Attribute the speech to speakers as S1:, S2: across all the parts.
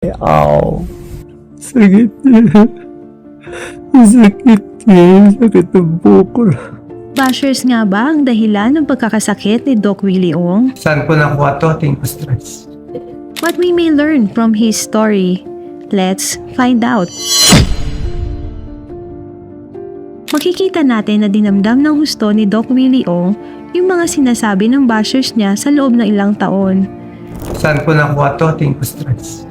S1: Ow! Sakit niya. Sakit niya. Sakit ng buko.
S2: Bashers nga ba ang dahilan ng pagkakasakit ni Doc Willie Ong?
S1: Saan ko nakuha to? Tingin ko stress.
S2: What we may learn from his story? Let's find out. Makikita natin na dinamdam ng husto ni Doc Willie Ong yung mga sinasabi ng bashers niya sa loob ng ilang taon.
S1: Saan ko nakuha to? Tingin ko stress.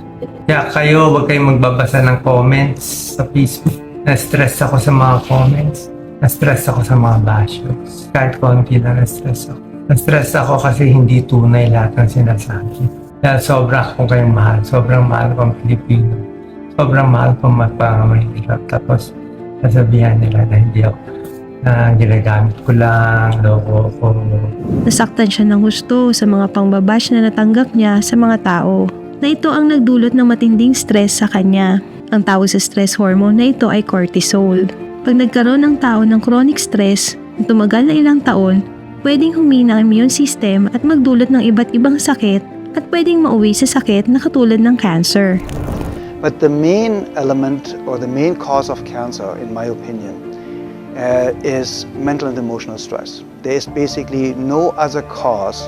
S1: Kaya kayo, huwag kayong magbabasa ng comments sa Facebook. Na-stress ako sa mga comments. Na-stress ako sa mga bashers. Kahit konti na na-stress ako. Na-stress ako kasi hindi tunay lahat ng sinasabi. Dahil sobra akong kayong mahal. Sobrang mahal ko ang Pilipino. Sobrang mahal ko magpamahirap. Tapos, sasabihan nila na hindi ako na ginagamit ko lang, loko ko.
S2: Nasaktan siya ng husto sa mga pangbabash na natanggap niya sa mga tao. Na ito ang nagdulot ng matinding stress sa kanya. Ang tawag sa stress hormone na ito ay cortisol. Pag nagkaroon ng tao ng chronic stress na tumagal na ilang taon, pwedeng humina ang immune system at magdulot ng iba't ibang sakit at pwedeng mauwi sa sakit na katulad ng cancer.
S3: But the main element or the main cause of cancer, in my opinion, is mental and emotional stress. There is basically no other cause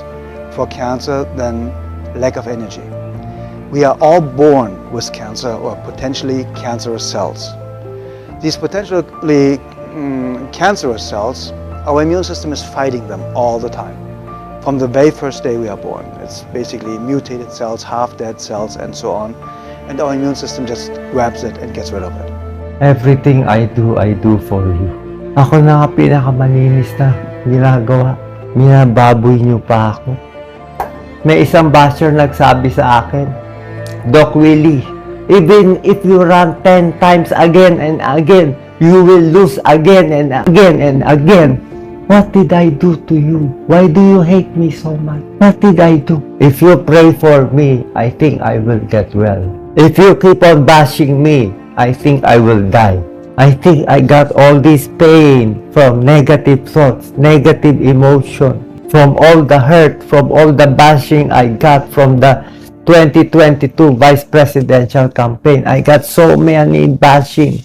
S3: for cancer than lack of energy. We are all born with cancer or potentially cancerous cells. These potentially cancerous cells, our immune system is fighting them all the time. From the very first day we are born, it's basically mutated cells, half-dead cells, and so on. And our immune system just grabs it and gets rid of it.
S4: Everything I do for you. Ako na nga pinakamalinis na ginagawa. Minababoy niyo pa ako. May isang basher nagsabi sa akin, Doc Willie, even if you run 10 times again and again, you will lose again and again and again. What did I do to you? Why do you hate me so much? What did I do? If you pray for me, I think I will get well. If you keep on bashing me, I think I will die. I think I got all this pain from negative thoughts, negative emotion, from all the hurt, from all the bashing I got from the 2022 Vice Presidential campaign. I got so many bashing.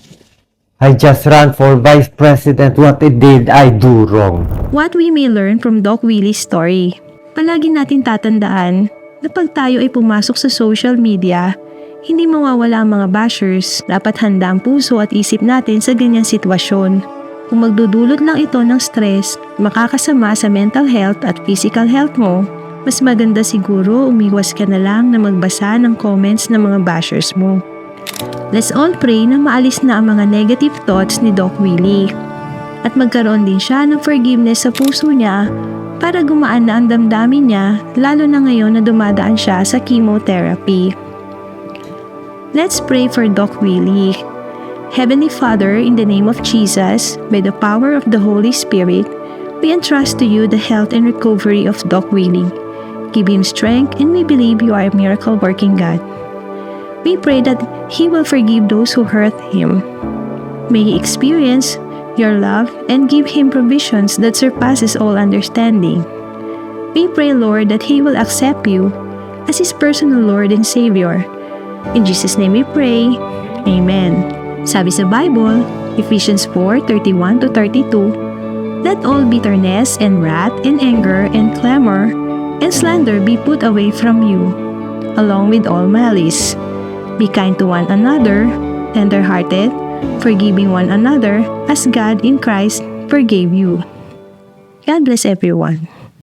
S4: I just ran for Vice President. What did I do wrong?
S2: What we may learn from Doc Willie's story? Palagi natin tatandaan na pag tayo ay pumasok sa social media, hindi mawawala ang mga bashers. Dapat handa ang puso at isip natin sa ganyang sitwasyon. Kung magdudulot lang ito ng stress, makakasama sa mental health at physical health mo, mas maganda siguro umiwas ka na lang na magbasa ng comments ng mga bashers mo. Let's all pray na maalis na ang mga negative thoughts ni Doc Willie at magkaroon din siya ng forgiveness sa puso niya para gumaan na ang damdamin niya, lalo na ngayon na dumadaan siya sa chemotherapy. Let's pray for Doc Willie. Heavenly Father, in the name of Jesus, by the power of the Holy Spirit, we entrust to you the health and recovery of Doc Willie. Give him strength, and we believe you are a miracle-working God. We pray that he will forgive those who hurt him. May he experience your love and give him provisions that surpasses all understanding. We pray, Lord, that he will accept you as his personal Lord and Savior. In Jesus' name we pray. Amen. Sabi sa Bible, Ephesians 4:31-32, let all bitterness and wrath and anger and clamor and slander be put away from you, along with all malice. Be kind to one another, tender-hearted, forgiving one another as God in Christ forgave you. God bless everyone.